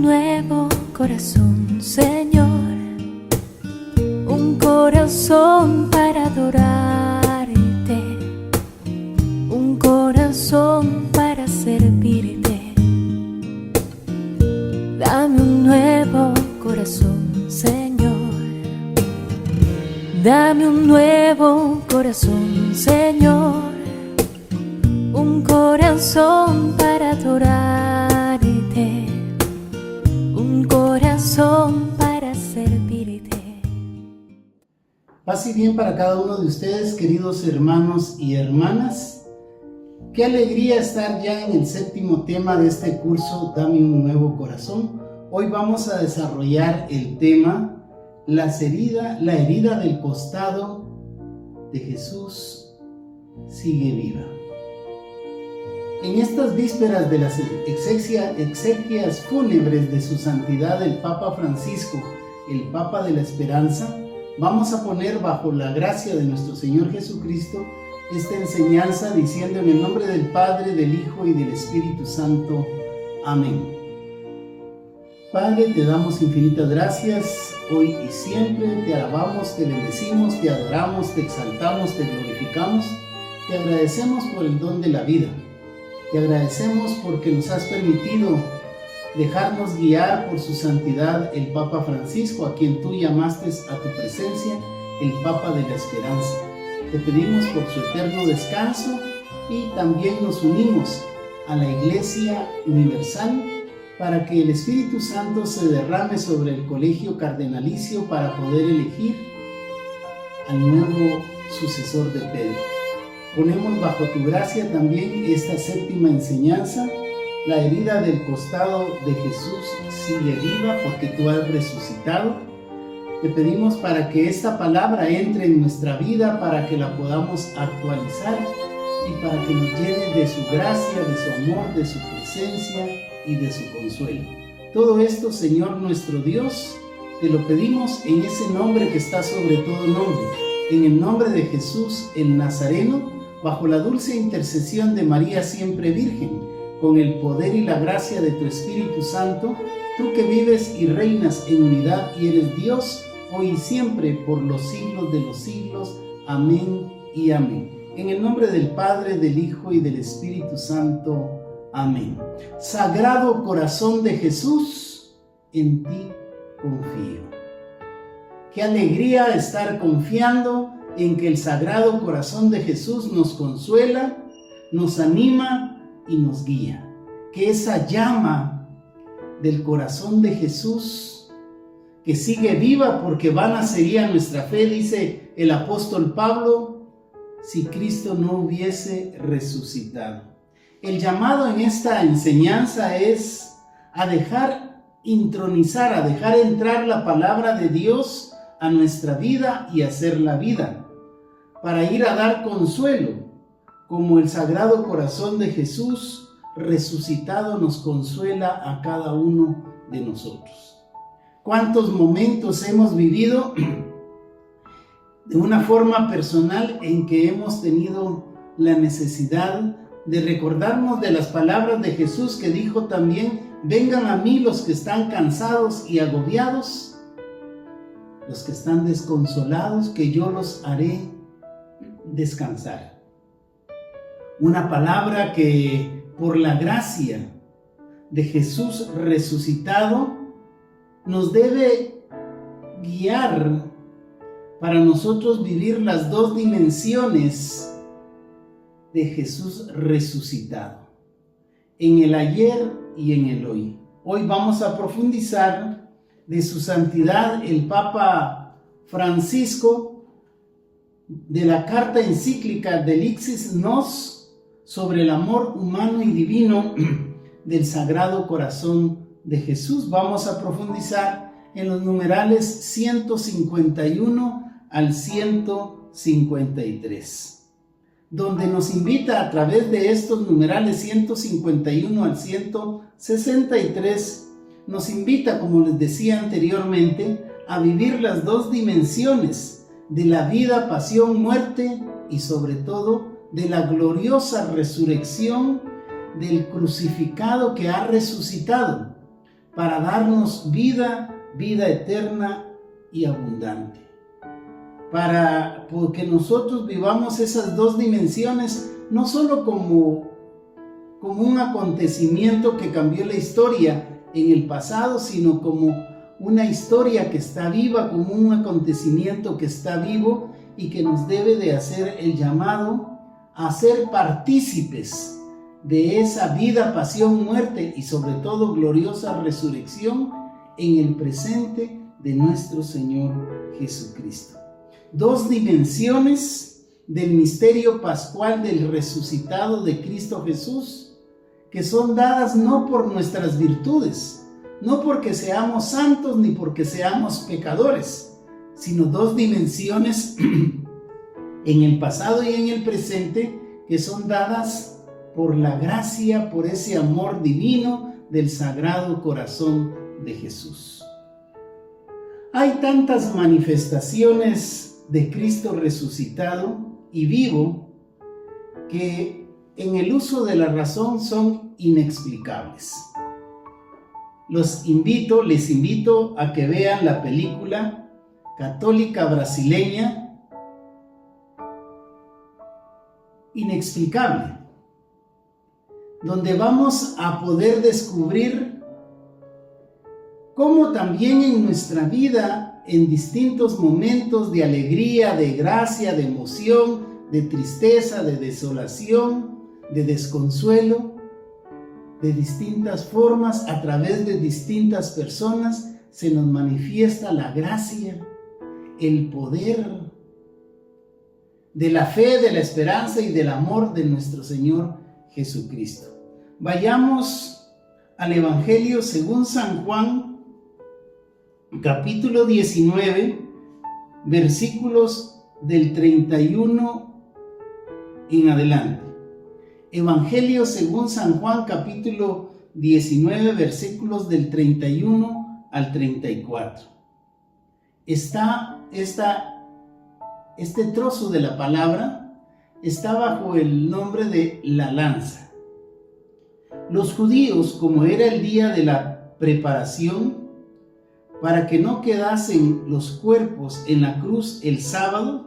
nuevo corazón, Señor, un corazón para adorarte, un corazón para servirte. Dame un nuevo corazón, Señor, dame un nuevo corazón, Señor, un corazón para adorarte, un corazón para servirte. Paz y bien para cada uno de ustedes, queridos hermanos y hermanas. Qué alegría estar ya en el séptimo tema de este curso, Dame un nuevo corazón. Hoy vamos a desarrollar el tema, la herida del costado de Jesús sigue viva. En estas vísperas de las exequias fúnebres de su santidad el Papa Francisco, el Papa de la Esperanza, vamos a poner bajo la gracia de nuestro Señor Jesucristo esta enseñanza diciendo en el nombre del Padre, del Hijo y del Espíritu Santo. Amén. Padre, te damos infinitas gracias hoy y siempre, te alabamos, te bendecimos, te adoramos, te exaltamos, te glorificamos, te agradecemos por el don de la vida. Te agradecemos porque nos has permitido dejarnos guiar por su santidad el Papa Francisco, a quien tú llamaste a tu presencia, el Papa de la Esperanza. Te pedimos por su eterno descanso y también nos unimos a la Iglesia Universal para que el Espíritu Santo se derrame sobre el colegio cardenalicio para poder elegir al nuevo sucesor de Pedro. Ponemos bajo tu gracia también esta séptima enseñanza, la herida del costado de Jesús sigue viva porque tú has resucitado. Te pedimos para que esta palabra entre en nuestra vida, para que la podamos actualizar y para que nos llene de su gracia, de su amor, de su presencia y de su consuelo. Todo esto, Señor nuestro Dios, te lo pedimos en ese nombre que está sobre todo nombre, en el nombre de Jesús el Nazareno, bajo la dulce intercesión de María siempre Virgen, con el poder y la gracia de tu Espíritu Santo, tú que vives y reinas en unidad y eres Dios, hoy y siempre, por los siglos de los siglos. Amén y amén. En el nombre del Padre, del Hijo y del Espíritu Santo. Amén. Sagrado corazón de Jesús, en ti confío. Qué alegría estar confiando en que el Sagrado Corazón de Jesús nos consuela, nos anima y nos guía. Que esa llama del corazón de Jesús, que sigue viva porque vana sería nuestra fe, dice el apóstol Pablo, si Cristo no hubiese resucitado. El llamado en esta enseñanza es a dejar intronizar, a dejar entrar la palabra de Dios a nuestra vida y hacerla vida, para ir a dar consuelo, como el Sagrado Corazón de Jesús resucitado nos consuela a cada uno de nosotros. ¿Cuántos momentos hemos vivido de una forma personal en que hemos tenido la necesidad de recordarnos de las palabras de Jesús que dijo también: vengan a mí los que están cansados y agobiados, los que están desconsolados, que yo los haré descansar? Una palabra que por la gracia de Jesús resucitado nos debe guiar para nosotros vivir las dos dimensiones de Jesús resucitado, en el ayer y en el hoy. Hoy vamos a profundizar de su santidad el Papa Francisco, de la carta encíclica Delixis Nos sobre el amor humano y divino del Sagrado Corazón de Jesús. Vamos a profundizar en los numerales 151 al 153, donde nos invita a través de estos numerales 151 al 163, nos invita, como les decía anteriormente, a vivir las dos dimensiones de la vida, pasión, muerte y sobre todo de la gloriosa resurrección del crucificado que ha resucitado, para darnos vida eterna y abundante. Para que nosotros vivamos esas dos dimensiones, no solo como un acontecimiento que cambió la historia en el pasado, sino como una historia que está viva, como un acontecimiento que está vivo y que nos debe de hacer el llamado a ser partícipes de esa vida, pasión, muerte y sobre todo gloriosa resurrección en el presente de nuestro Señor Jesucristo. Dos dimensiones del misterio pascual del resucitado de Cristo Jesús, que son dadas no por nuestras virtudes, no porque seamos santos ni porque seamos pecadores, sino dos dimensiones en el pasado y en el presente que son dadas por la gracia, por ese amor divino del Sagrado Corazón de Jesús. Hay tantas manifestaciones de Cristo resucitado y vivo que en el uso de la razón son inexplicables. Les invito a que vean la película católica brasileña Inexplicable, donde vamos a poder descubrir cómo también en nuestra vida, en distintos momentos de alegría, de gracia, de emoción, de tristeza, de desolación, de desconsuelo, de distintas formas, a través de distintas personas, se nos manifiesta la gracia, el poder de la fe, de la esperanza y del amor de nuestro Señor Jesucristo. Vayamos al Evangelio según San Juan, capítulo 19, versículos del 31 en adelante. Evangelio según San Juan, capítulo 19, versículos del 31 al 34. Este trozo de la palabra está bajo el nombre de la lanza. Los judíos, como era el día de la preparación, para que no quedasen los cuerpos en la cruz el sábado,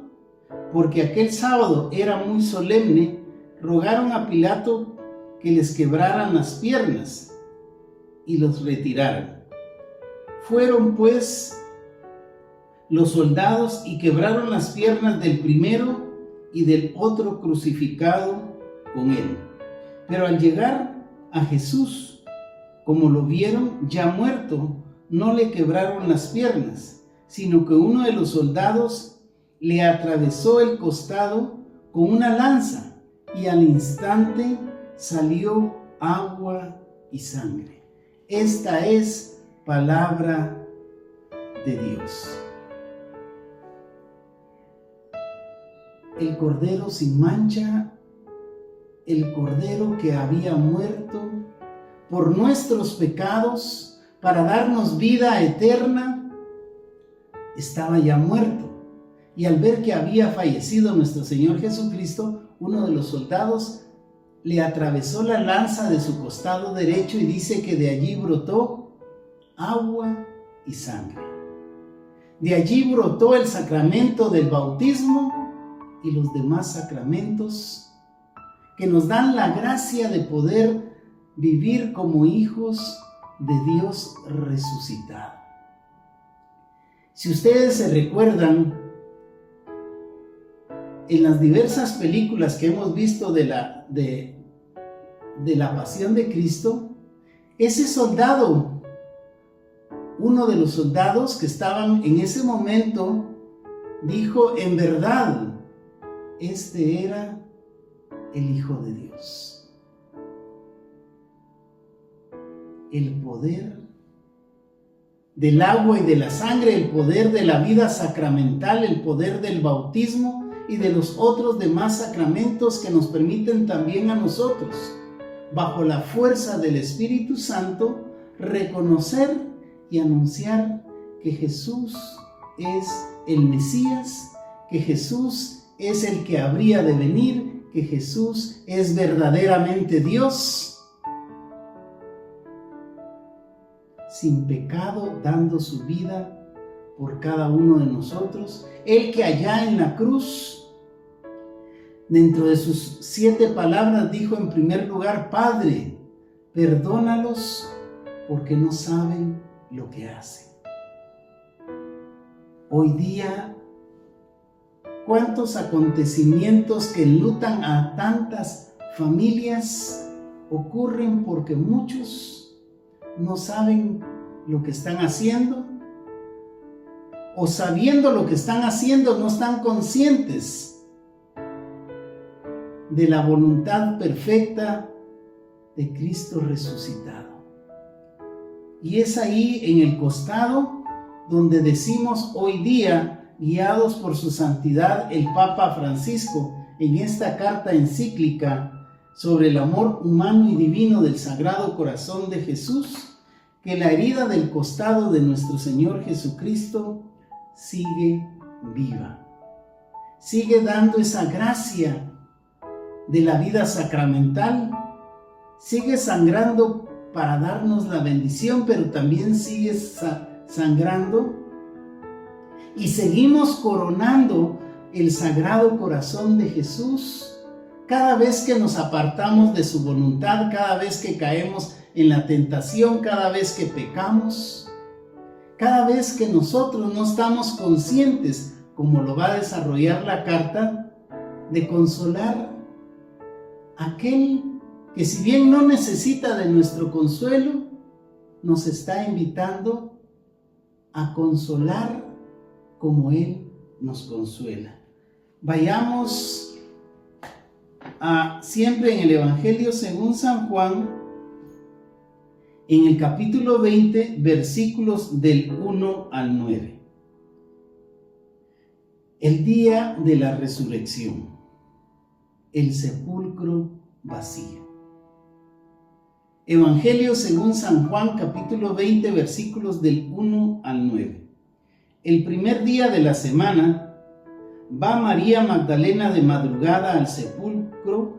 porque aquel sábado era muy solemne, rogaron a Pilato que les quebraran las piernas y los retiraran. Fueron pues los soldados y quebraron las piernas del primero y del otro crucificado con él. Pero al llegar a Jesús, como lo vieron ya muerto, no le quebraron las piernas, sino que uno de los soldados le atravesó el costado con una lanza y al instante salió agua y sangre. Esta es palabra de Dios. El Cordero sin mancha, el Cordero que había muerto por nuestros pecados para darnos vida eterna, estaba ya muerto. Y al ver que había fallecido nuestro Señor Jesucristo, uno de los soldados le atravesó la lanza de su costado derecho y dice que de allí brotó agua y sangre. De allí brotó el sacramento del bautismo y los demás sacramentos que nos dan la gracia de poder vivir como hijos de Dios resucitado. Si ustedes se recuerdan, en las diversas películas que hemos visto de la pasión de Cristo, ese soldado, uno de los soldados que estaban en ese momento, dijo: en verdad, este era el Hijo de Dios. El poder del agua y de la sangre, el poder de la vida sacramental, el poder del bautismo y de los otros demás sacramentos que nos permiten también a nosotros, bajo la fuerza del Espíritu Santo, reconocer y anunciar que Jesús es el Mesías, que Jesús es el que habría de venir, que Jesús es verdaderamente Dios. sin pecado, dando su vida por cada uno de nosotros. Él que allá en la cruz, dentro de sus 7 palabras, dijo en primer lugar: Padre, perdónalos porque no saben lo que hacen. Hoy día, ¿cuántos acontecimientos que enlutan a tantas familias ocurren porque muchos no saben lo que están haciendo? O sabiendo lo que están haciendo, no están conscientes de la voluntad perfecta de Cristo resucitado. Y es ahí en el costado donde decimos hoy día, guiados por su santidad el Papa Francisco, en esta carta encíclica sobre el amor humano y divino del Sagrado Corazón de Jesús, que la herida del costado de nuestro Señor Jesucristo sigue viva, sigue dando esa gracia de la vida sacramental, sigue sangrando para darnos la bendición, pero también sigue sangrando y seguimos coronando el Sagrado Corazón de Jesús cada vez que nos apartamos de su voluntad, cada vez que caemos en la tentación, cada vez que pecamos. Cada vez que nosotros no estamos conscientes, como lo va a desarrollar la carta, de consolar a aquel que, si bien no necesita de nuestro consuelo, nos está invitando a consolar como Él nos consuela. Vayamos siempre en el Evangelio según San Juan, en el capítulo 20, versículos del 1 al 9. El día de la resurrección, el sepulcro vacío. Evangelio según San Juan, capítulo 20, versículos del 1 al 9. El primer día de la semana, va María Magdalena de madrugada al sepulcro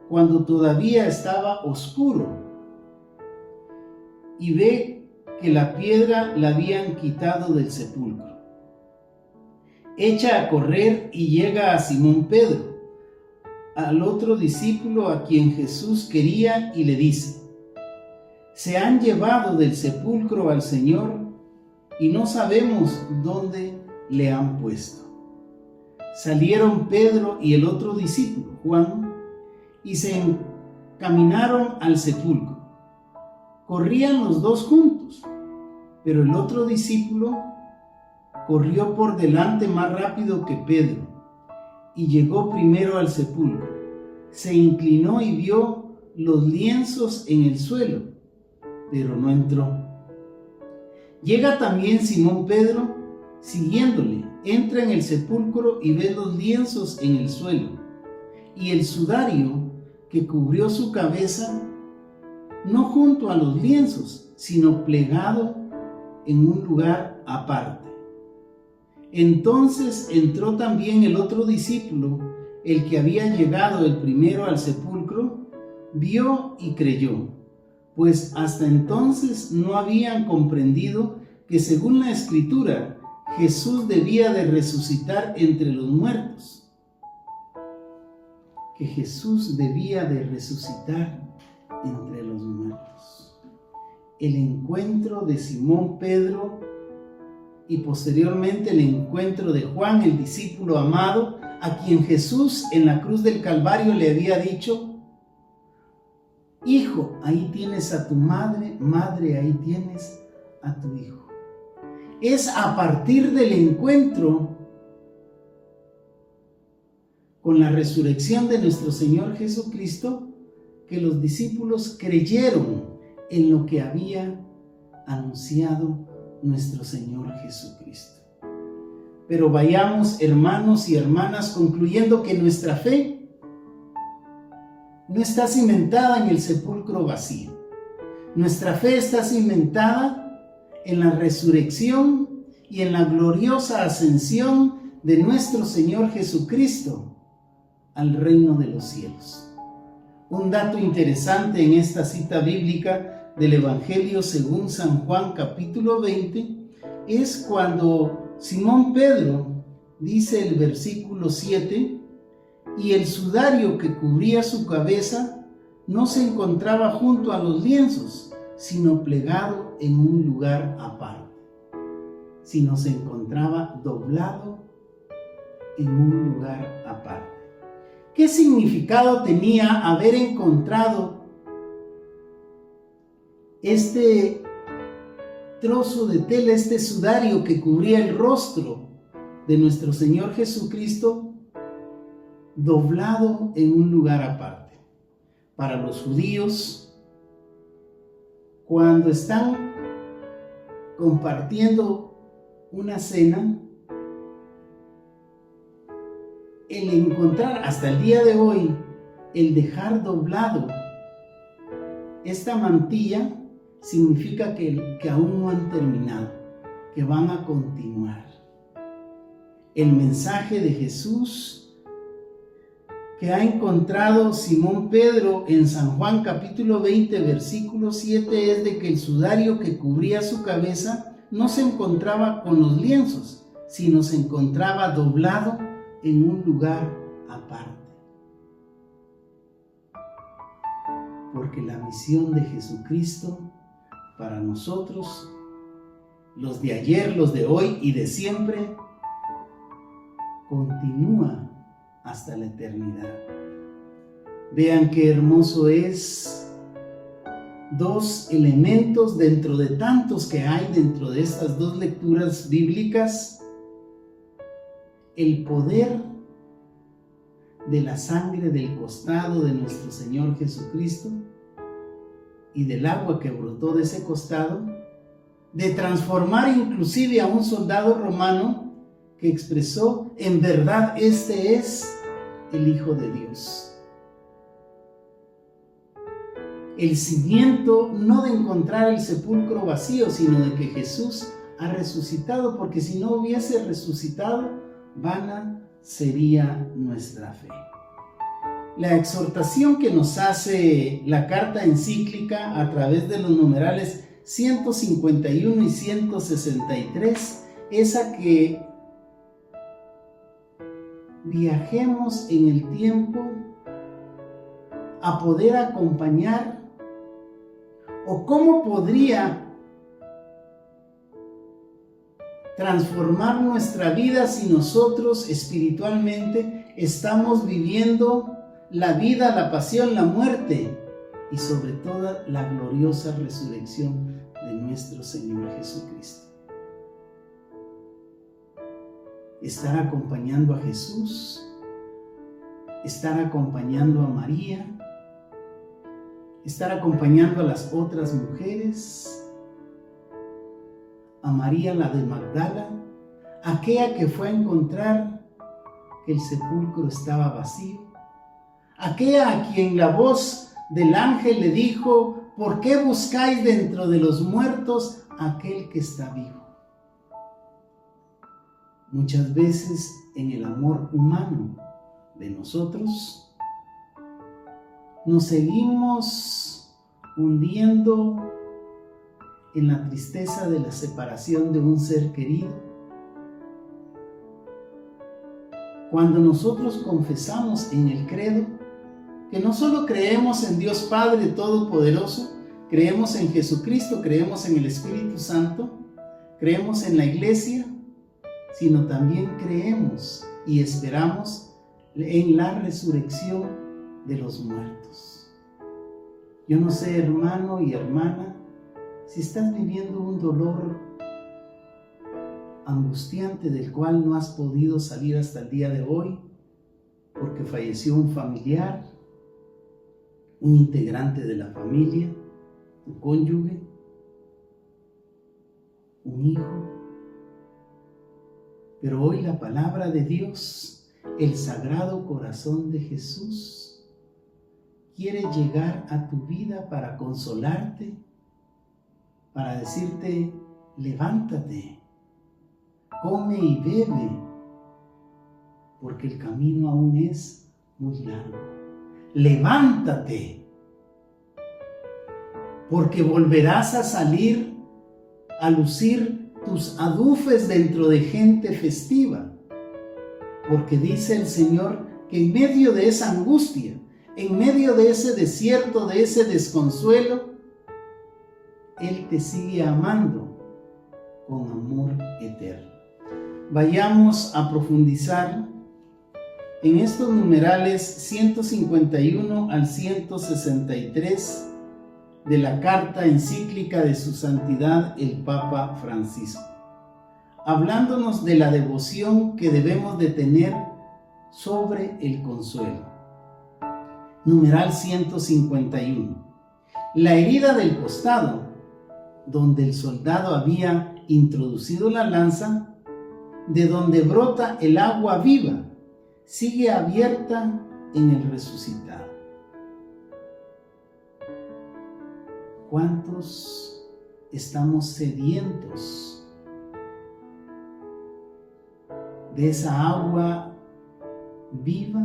cuando todavía estaba oscuro, y ve que la piedra la habían quitado del sepulcro. Echa a correr y llega a Simón Pedro, al otro discípulo a quien Jesús quería, y le dice: se han llevado del sepulcro al Señor y no sabemos dónde le han puesto. Salieron Pedro y el otro discípulo, Juan, y se encaminaron al sepulcro. Corrían los dos juntos, pero el otro discípulo corrió por delante más rápido que Pedro y llegó primero al sepulcro. Se inclinó y vio los lienzos en el suelo, pero no entró. Llega también Simón Pedro, siguiéndole, entra en el sepulcro y ve los lienzos en el suelo y el sudario que cubrió su cabeza, no junto a los lienzos, sino plegado en un lugar aparte. Entonces entró también el otro discípulo, el que había llegado el primero al sepulcro, vio y creyó, pues hasta entonces no habían comprendido que según la Escritura, Jesús debía de resucitar entre los muertos. Que Jesús debía de resucitar entre los muertos. El encuentro de Simón Pedro y posteriormente el encuentro de Juan, el discípulo amado, a quien Jesús en la cruz del Calvario le había dicho: hijo, ahí tienes a tu madre, madre, ahí tienes a tu hijo. Es a partir del encuentro con la resurrección de nuestro Señor Jesucristo que los discípulos creyeron en lo que había anunciado nuestro Señor Jesucristo. Pero vayamos, hermanos y hermanas, concluyendo que nuestra fe no está cimentada en el sepulcro vacío. Nuestra fe está cimentada en la resurrección y en la gloriosa ascensión de nuestro Señor Jesucristo al reino de los cielos. Un dato interesante en esta cita bíblica del Evangelio según San Juan capítulo 20 es cuando Simón Pedro, dice el versículo 7, y el sudario que cubría su cabeza no se encontraba junto a los lienzos, sino plegado en un lugar aparte, sino se encontraba doblado en un lugar aparte. ¿Qué significado tenía haber encontrado este trozo de tela, este sudario que cubría el rostro de nuestro Señor Jesucristo, doblado en un lugar aparte? Para los judíos, cuando están compartiendo una cena, el encontrar hasta el día de hoy, el dejar doblado esta mantilla, significa que aún no han terminado, que van a continuar. El mensaje de Jesús que ha encontrado Simón Pedro en San Juan capítulo 20, versículo 7, es de que el sudario que cubría su cabeza no se encontraba con los lienzos, sino se encontraba doblado en un lugar aparte. Porque la misión de Jesucristo para nosotros, los de ayer, los de hoy y de siempre, continúa hasta la eternidad. Vean qué hermoso es dos elementos dentro de tantos que hay dentro de estas dos lecturas bíblicas: el poder de la sangre del costado de nuestro Señor Jesucristo y del agua que brotó de ese costado, de transformar inclusive a un soldado romano que expresó: en verdad este es el Hijo de Dios. El cimiento no de encontrar el sepulcro vacío, sino de que Jesús ha resucitado, porque si no hubiese resucitado, vana sería nuestra fe. La exhortación que nos hace la carta encíclica a través de los numerales 151 y 163 es a que viajemos en el tiempo a poder acompañar, o cómo podría transformar nuestra vida si nosotros espiritualmente estamos viviendo la vida, la pasión, la muerte y sobre todo la gloriosa resurrección de nuestro Señor Jesucristo. Estar acompañando a Jesús, estar acompañando a María, estar acompañando a las otras mujeres, a María la de Magdala, aquella que fue a encontrar que el sepulcro estaba vacío, aquella a quien la voz del ángel le dijo: ¿por qué buscáis dentro de los muertos aquel que está vivo? Muchas veces en el amor humano de nosotros nos seguimos hundiendo en la tristeza de la separación de un ser querido. Cuando nosotros confesamos en el credo que no solo creemos en Dios Padre Todopoderoso, creemos en Jesucristo, creemos en el Espíritu Santo, creemos en la Iglesia, sino también creemos y esperamos en la resurrección de los muertos. Yo no sé, hermano y hermana, si estás viviendo un dolor angustiante del cual no has podido salir hasta el día de hoy, porque falleció un familiar, un integrante de la familia, tu cónyuge, un hijo. Pero hoy la palabra de Dios, el Sagrado Corazón de Jesús, quiere llegar a tu vida para consolarte, para decirte: levántate, come y bebe, porque el camino aún es muy largo. Levántate, porque volverás a salir a lucir tus adufes dentro de gente festiva. Porque dice el Señor que en medio de esa angustia, en medio de ese desierto, de ese desconsuelo, Él te sigue amando con amor eterno. Vayamos a profundizar en estos numerales 151 al 163 de la carta encíclica de su santidad el Papa Francisco, hablándonos de la devoción que debemos de tener sobre el consuelo. Numeral 151. La herida del costado, donde el soldado había introducido la lanza, de donde brota el agua viva, sigue abierta en el resucitado. ¿Cuántos estamos sedientos de esa agua viva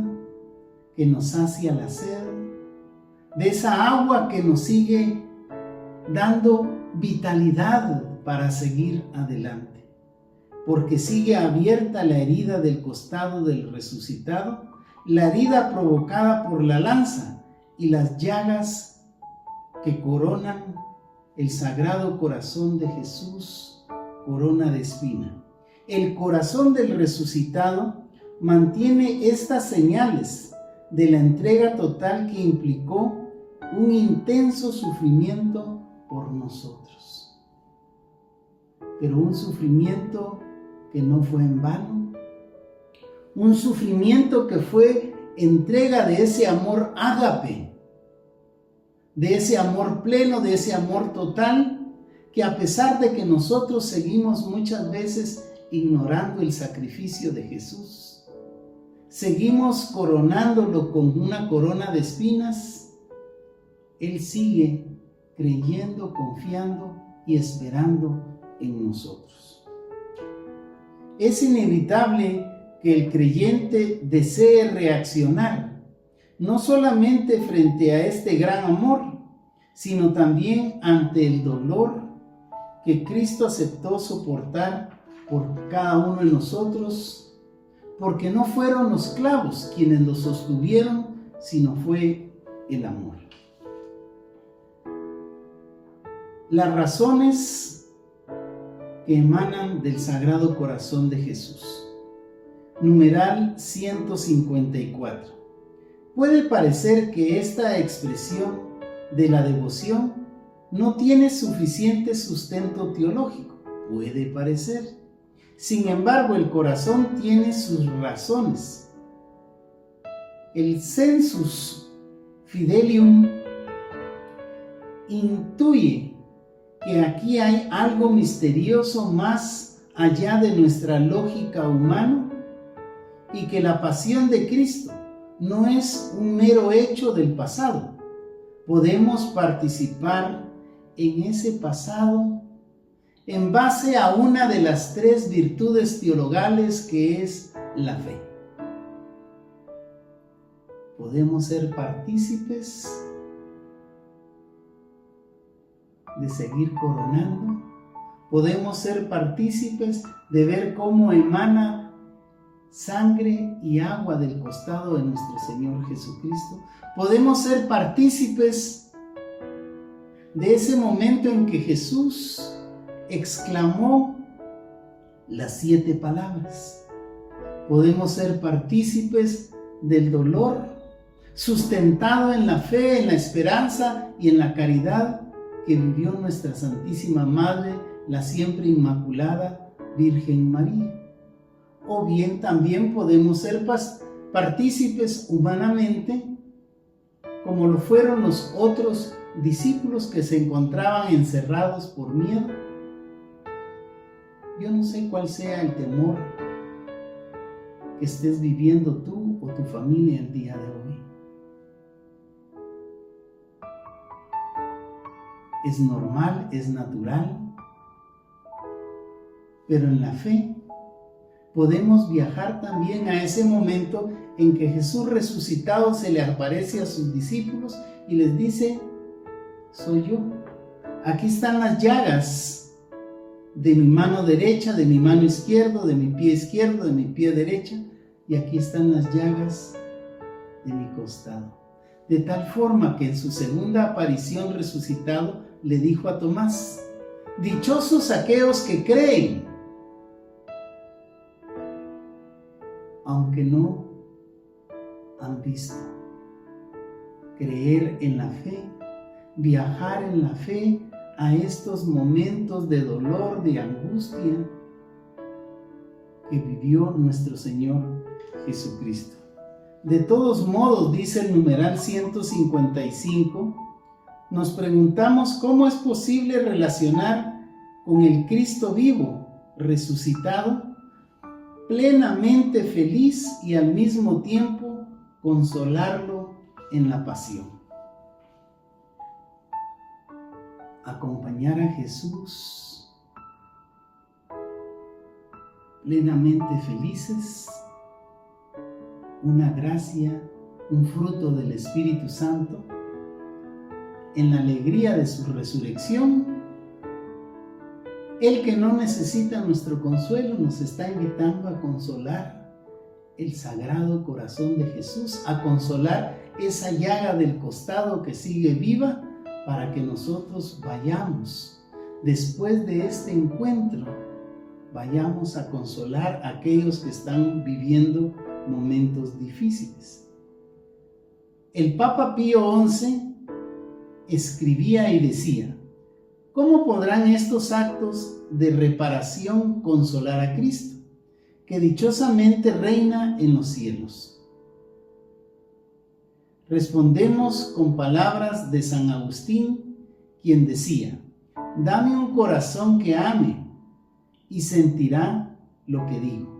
que nos sacia la sed, de esa agua que nos sigue dando vitalidad para seguir adelante? Porque sigue abierta la herida del costado del resucitado, la herida provocada por la lanza y las llagas que coronan el Sagrado Corazón de Jesús, corona de espina. El corazón del resucitado mantiene estas señales de la entrega total que implicó un intenso sufrimiento por nosotros. Pero un sufrimiento que no fue en vano, un sufrimiento que fue entrega de ese amor ágape, de ese amor pleno, de ese amor total, que a pesar de que nosotros seguimos muchas veces ignorando el sacrificio de Jesús, seguimos coronándolo con una corona de espinas, Él sigue creyendo, confiando y esperando en nosotros. Es inevitable que el creyente desee reaccionar, no solamente frente a este gran amor, sino también ante el dolor que Cristo aceptó soportar por cada uno de nosotros, porque no fueron los clavos quienes lo sostuvieron, sino fue el amor. Las razones que emanan del Sagrado Corazón de Jesús. Numeral 154. Puede parecer que esta expresión de la devoción no tiene suficiente sustento teológico. Puede parecer. Sin embargo, el corazón tiene sus razones. El sensus fidelium intuye que aquí hay algo misterioso más allá de nuestra lógica humana y que la pasión de Cristo no es un mero hecho del pasado. Podemos participar en ese pasado en base a una de las tres virtudes teologales que es la fe. Podemos ser partícipes de seguir coronando. Podemos ser partícipes de ver cómo emana sangre y agua del costado de nuestro Señor Jesucristo. Podemos ser partícipes de ese momento en que Jesús exclamó las 7 palabras. Podemos ser partícipes del dolor, sustentado en la fe, en la esperanza y en la caridad que vivió nuestra Santísima Madre, la siempre Inmaculada Virgen María. O bien también podemos ser partícipes humanamente, como lo fueron los otros discípulos que se encontraban encerrados por miedo. Yo no sé cuál sea el temor que estés viviendo tú o tu familia el día de hoy. Es normal, es natural, pero en la fe podemos viajar también a ese momento en que Jesús resucitado se le aparece a sus discípulos y les dice: soy yo, Aquí están las llagas de mi mano derecha, de mi mano izquierda, de mi pie izquierdo, de mi pie derecha, y aquí están las llagas de mi costado. De tal forma que en su segunda aparición resucitado le dijo a Tomás: dichosos aquellos que creen, aunque no han visto. Creer en la fe, viajar en la fe a estos momentos de dolor, de angustia que vivió nuestro Señor Jesucristo. De todos modos, dice el numeral 155, nos preguntamos cómo es posible relacionar con el Cristo vivo, resucitado, plenamente feliz y al mismo tiempo consolarlo en la pasión. Acompañar a Jesús plenamente felices, una gracia, un fruto del Espíritu Santo, en la alegría de su resurrección. El que no necesita nuestro consuelo nos está invitando a consolar el Sagrado Corazón de Jesús, a consolar esa llaga del costado que sigue viva, para que nosotros vayamos, después de este encuentro, vayamos a consolar a aquellos que están viviendo momentos difíciles. El Papa Pío XI escribía y decía: ¿cómo podrán estos actos de reparación consolar a Cristo, que dichosamente reina en los cielos? Respondemos con palabras de San Agustín, quien decía: dame un corazón que ame y sentirá lo que digo.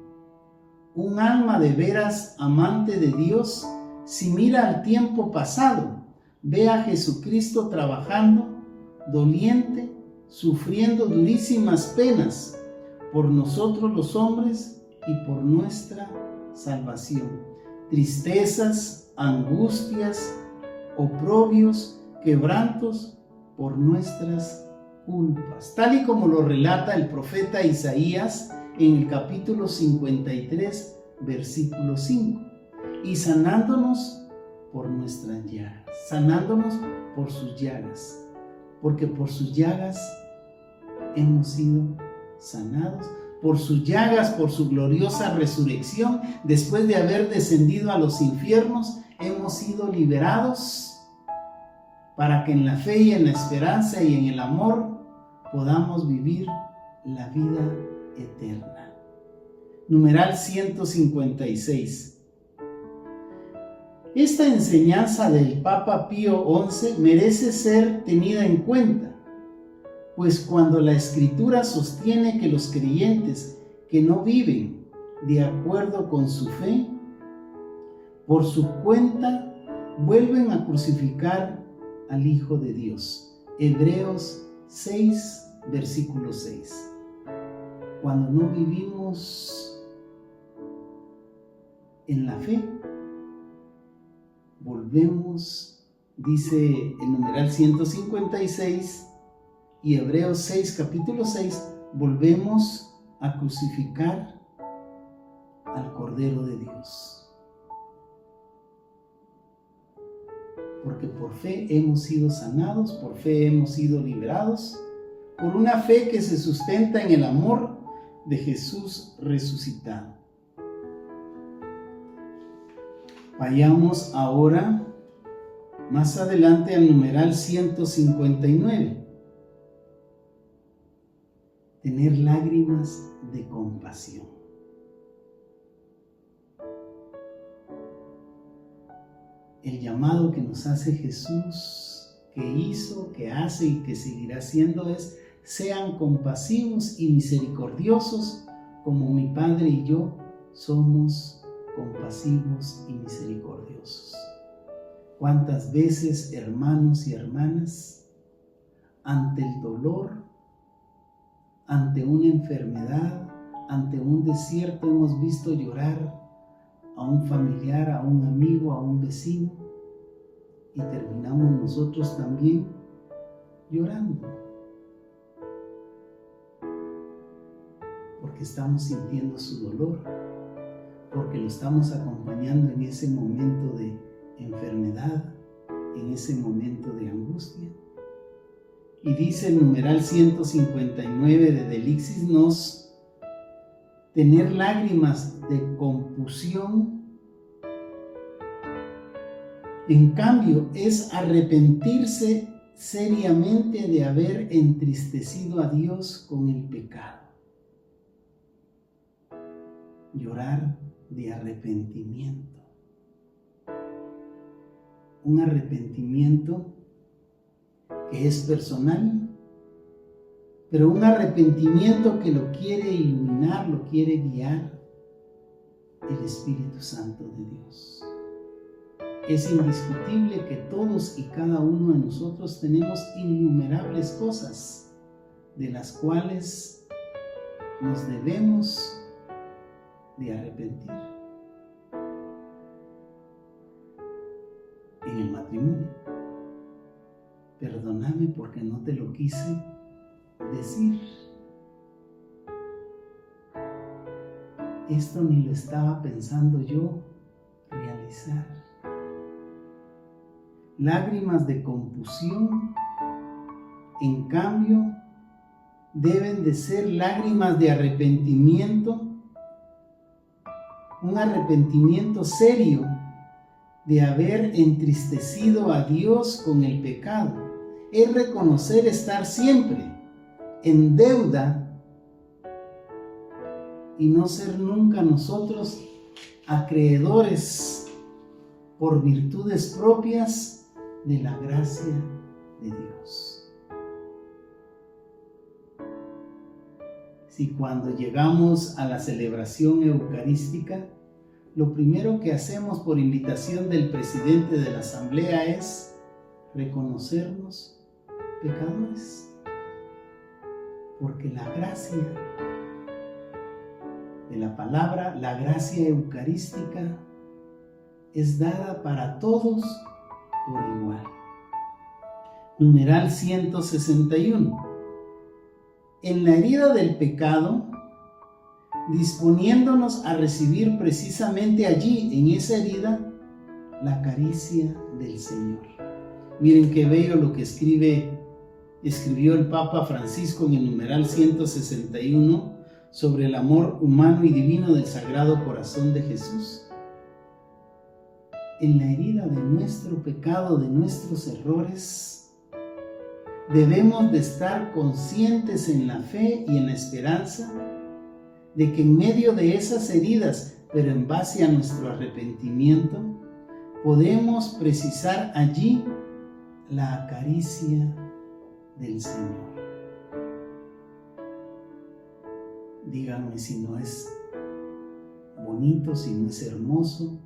Un alma de veras amante de Dios, si mira al tiempo pasado, ve a Jesucristo trabajando, doliente, sufriendo durísimas penas por nosotros los hombres y por nuestra salvación. Tristezas, angustias, oprobios, quebrantos por nuestras culpas, tal y como lo relata el profeta Isaías en el capítulo 53, versículo 5, y sanándonos por nuestras llagas, sanándonos por sus llagas, porque por sus llagas hemos sido sanados, por sus llagas, por su gloriosa resurrección, después de haber descendido a los infiernos, hemos sido liberados para que en la fe y en la esperanza y en el amor podamos vivir la vida eterna. Numeral 156. Esta enseñanza del Papa Pío XI merece ser tenida en cuenta, pues cuando la Escritura sostiene que los creyentes que no viven de acuerdo con su fe, por su cuenta vuelven a crucificar al Hijo de Dios. Hebreos 6, versículo 6. Cuando no vivimos en la fe, volvemos, dice el numeral 156 y Hebreos 6, capítulo 6, volvemos a crucificar al Cordero de Dios. Porque por fe hemos sido sanados, por fe hemos sido liberados, por una fe que se sustenta en el amor de Jesús resucitado. Vayamos ahora más adelante al numeral 159. Tener lágrimas de compasión. El llamado que nos hace Jesús, que hizo, que hace y que seguirá haciendo es: sean compasivos y misericordiosos como mi Padre y yo somos compasivos y misericordiosos. ¿Cuántas veces, hermanos y hermanas, ante el dolor, ante una enfermedad, ante un desierto, hemos visto llorar a un familiar, a un amigo, a un vecino, y terminamos nosotros también llorando? porque estamos sintiendo su dolor, porque lo estamos acompañando en ese momento de enfermedad, en ese momento de angustia. Y dice el numeral 159 de Delixis Nos: tener lágrimas de compunción, en cambio, es arrepentirse seriamente de haber entristecido a Dios con el pecado. Llorar de arrepentimiento. Un arrepentimiento que es personal, pero un arrepentimiento que lo quiere iluminar, lo quiere guiar el Espíritu Santo de Dios. Es indiscutible que todos y cada uno de nosotros tenemos innumerables cosas de las cuales nos debemos de arrepentir. En el matrimonio, perdóname porque no te lo quise decir. Esto ni lo estaba pensando yo realizar. Lágrimas de compunción, en cambio, deben de ser lágrimas de arrepentimiento, un arrepentimiento serio de haber entristecido a Dios con el pecado. Es reconocer estar siempre en deuda y no ser nunca nosotros acreedores por virtudes propias de la gracia de Dios. Si cuando llegamos a la celebración eucarística, lo primero que hacemos por invitación del presidente de la asamblea es reconocernos pecadores, porque la gracia de la palabra, la gracia eucarística, es dada para todos por igual. Numeral 161. En la herida del pecado, disponiéndonos a recibir precisamente allí, en esa herida, la caricia del Señor. Miren qué bello lo que escribió el Papa Francisco en el numeral 161 sobre el amor humano y divino del Sagrado Corazón de Jesús. En la herida de nuestro pecado, de nuestros errores, debemos de estar conscientes en la fe y en la esperanza de que en medio de esas heridas, pero en base a nuestro arrepentimiento, podemos precisar allí la caricia del Señor. Díganme si no es bonito, si no es hermoso,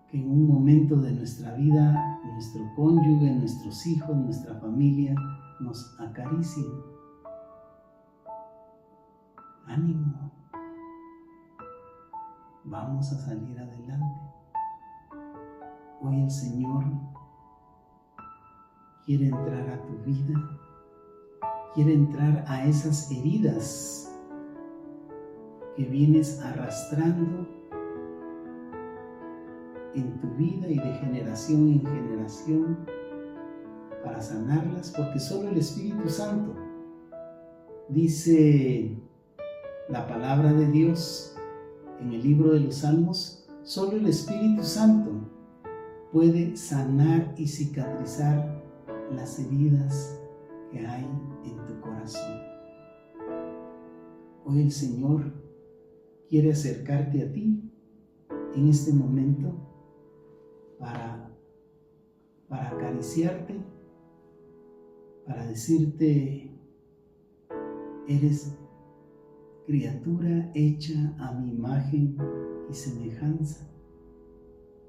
que en un momento de nuestra vida, nuestro cónyuge, nuestros hijos, nuestra familia, nos acaricien. Ánimo, vamos a salir adelante. Hoy el Señor quiere entrar a tu vida, quiere entrar a esas heridas que vienes arrastrando en tu vida y de generación en generación para sanarlas, porque solo el Espíritu Santo, dice la palabra de Dios en el libro de los Salmos, solo el Espíritu Santo puede sanar y cicatrizar las heridas que hay en tu corazón. Hoy el Señor quiere acercarte a ti en este momento para acariciarte, para decirte: eres criatura hecha a mi imagen y semejanza.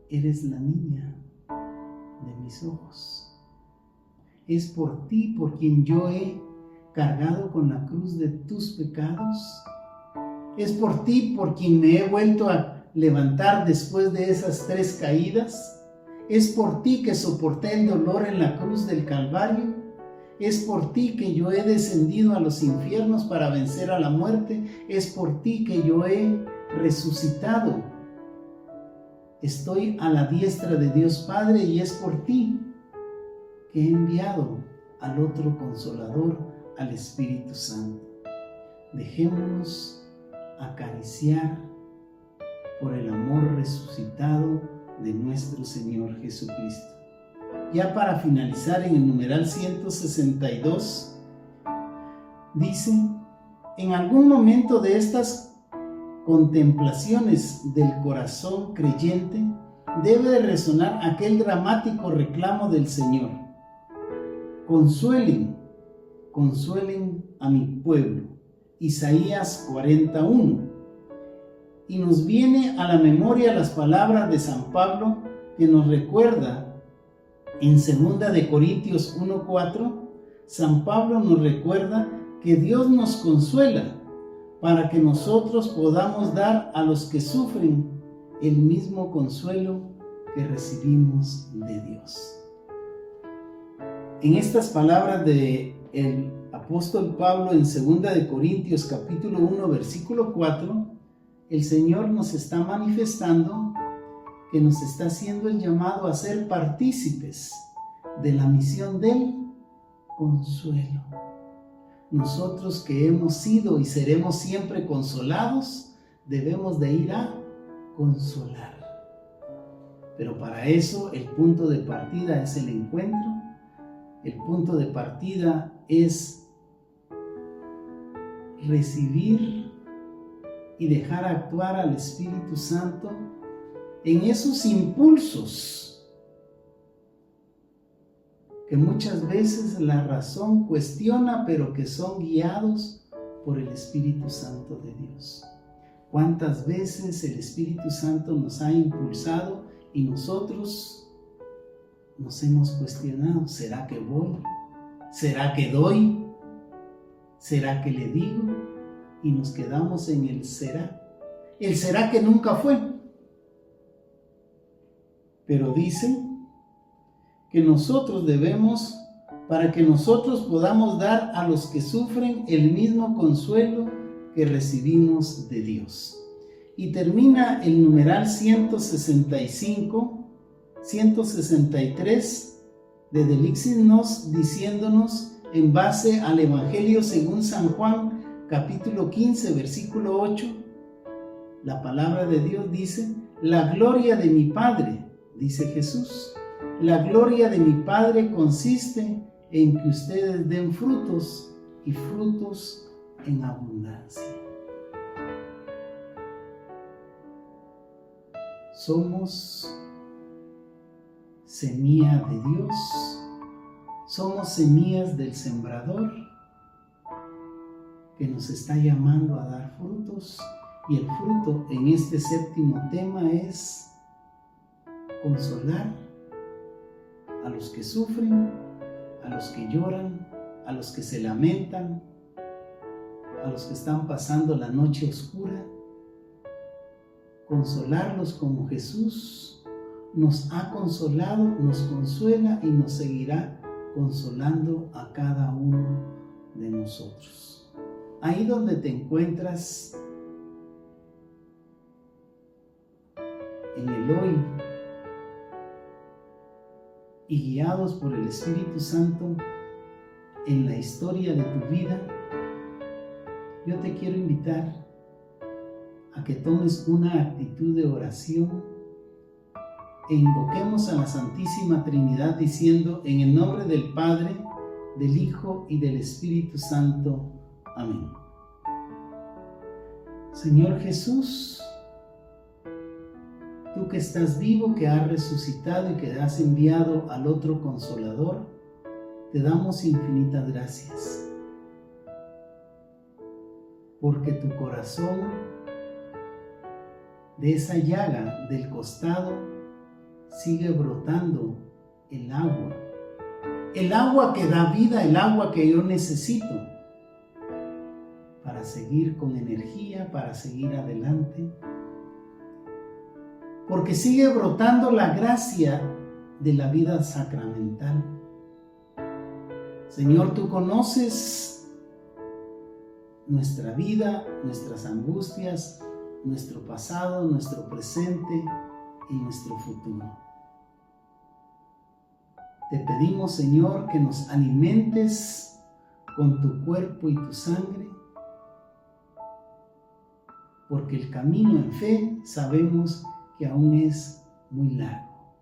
Eres la niña de mis ojos. Es por ti por quien yo he cargado con la cruz de tus pecados. Es por ti por quien me he vuelto a levantar después de esas 3 caídas. Es por ti que soporté el dolor en la cruz del Calvario. Es por ti que yo he descendido a los infiernos para vencer a la muerte. Es por ti que yo he resucitado. Estoy a la diestra de Dios Padre y es por ti que he enviado al otro Consolador, al Espíritu Santo. Dejémonos acariciar por el amor resucitado de nuestro Señor Jesucristo. Ya para finalizar, en el numeral 162, dice: en algún momento de estas contemplaciones del corazón creyente debe de resonar aquel dramático reclamo del Señor: consuelen, consuelen a mi pueblo. Isaías 41. Y nos viene a la memoria las palabras de San Pablo, que nos recuerda en 2 de Corintios 1:4. San Pablo nos recuerda que Dios nos consuela para que nosotros podamos dar a los que sufren el mismo consuelo que recibimos de Dios. En estas palabras del apóstol Pablo en 2 de Corintios capítulo 1 versículo 4, el Señor nos está manifestando que nos está haciendo el llamado a ser partícipes de la misión del consuelo. Nosotros que hemos sido y seremos siempre consolados, debemos de ir a consolar. Pero para eso el punto de partida es el encuentro. El punto de partida es recibir y dejar actuar al Espíritu Santo en esos impulsos que muchas veces la razón cuestiona, pero que son guiados por el Espíritu Santo de Dios. ¿Cuántas veces el Espíritu Santo nos ha impulsado y nosotros nos hemos cuestionado? ¿Será que voy? ¿Será que doy? ¿Será que le digo? Y nos quedamos en el será. El será que nunca fue. Pero dicen que nosotros debemos, para que nosotros podamos dar a los que sufren el mismo consuelo que recibimos de Dios. Y termina el numeral 163 de Delixis Nos diciéndonos, en base al Evangelio según San Juan, capítulo 15, versículo 8, la palabra de Dios dice: la gloria de mi Padre, dice Jesús, la gloria de mi Padre consiste en que ustedes den frutos y frutos en abundancia. Somos semilla de Dios, somos semillas del sembrador que nos está llamando a dar frutos, y el fruto en este séptimo tema es consolar a los que sufren, a los que lloran, a los que se lamentan, a los que están pasando la noche oscura, consolarlos como Jesús nos ha consolado, nos consuela y nos seguirá consolando a cada uno de nosotros. Ahí donde te encuentras, en el hoy, y guiados por el Espíritu Santo en la historia de tu vida, yo te quiero invitar a que tomes una actitud de oración e invoquemos a la Santísima Trinidad diciendo: en el nombre del Padre, del Hijo y del Espíritu Santo. Amén. Señor Jesús, tú que estás vivo, que has resucitado y que has enviado al otro Consolador, te damos infinitas gracias, porque tu corazón, de esa llaga del costado, sigue brotando el agua que da vida, el agua que yo necesito para seguir con energía, para seguir adelante, porque sigue brotando la gracia de la vida sacramental, Señor, tú conoces nuestra vida, nuestras angustias, nuestro pasado, nuestro presente y nuestro futuro. Te pedimos, Señor, que nos alimentes con tu cuerpo y tu sangre, porque el camino en fe sabemos que aún es muy largo.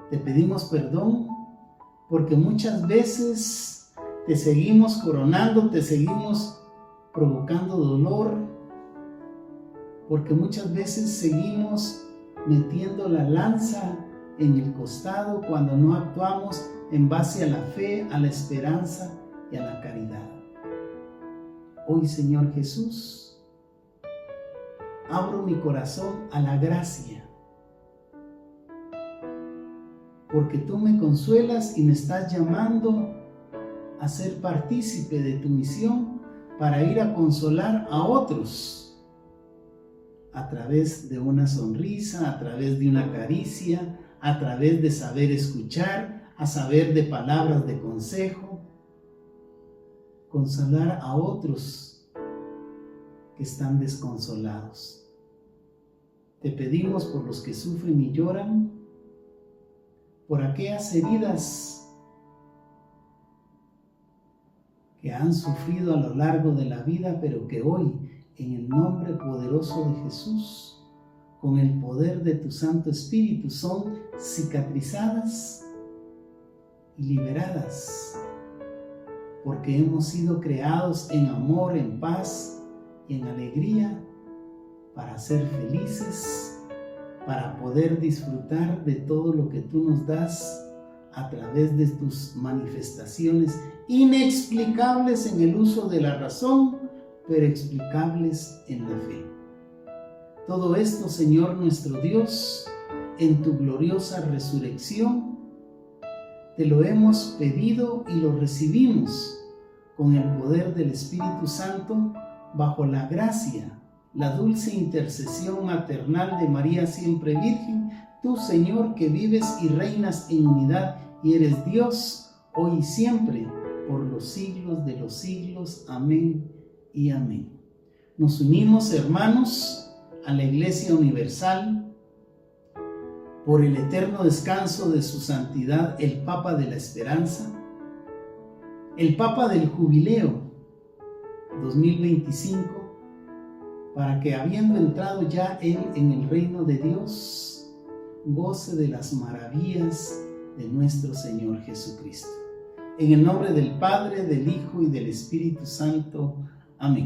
Te pedimos perdón porque muchas veces te seguimos coronando, te seguimos provocando dolor, porque muchas veces seguimos metiendo la lanza en el costado cuando no actuamos en base a la fe, a la esperanza y a la caridad. Hoy, Señor Jesús, abro mi corazón a la gracia, porque tú me consuelas y me estás llamando a ser partícipe de tu misión para ir a consolar a otros a través de una sonrisa, a través de una caricia, a través de saber escuchar, a saber de palabras de consejo, consolar a otros que están desconsolados. Te pedimos por los que sufren y lloran, por aquellas heridas que han sufrido a lo largo de la vida, pero que hoy, en el nombre poderoso de Jesús, con el poder de tu Santo Espíritu, son cicatrizadas y liberadas, porque hemos sido creados en amor, en paz y en alegría, para ser felices, para poder disfrutar de todo lo que tú nos das a través de tus manifestaciones inexplicables en el uso de la razón, pero explicables en la fe. Todo esto, Señor nuestro Dios, en tu gloriosa resurrección, te lo hemos pedido y lo recibimos con el poder del Espíritu Santo, bajo la gracia, la dulce intercesión maternal de María siempre Virgen, tú, Señor, que vives y reinas en unidad y eres Dios, hoy y siempre, por los siglos de los siglos. Amén y amén. Nos unimos, hermanos, a la Iglesia Universal por el eterno descanso de su santidad, el Papa de la Esperanza, el Papa del Jubileo 2025, para que, habiendo entrado ya él en el reino de Dios, goce de las maravillas de nuestro Señor Jesucristo. En el nombre del Padre, del Hijo y del Espíritu Santo. Amén.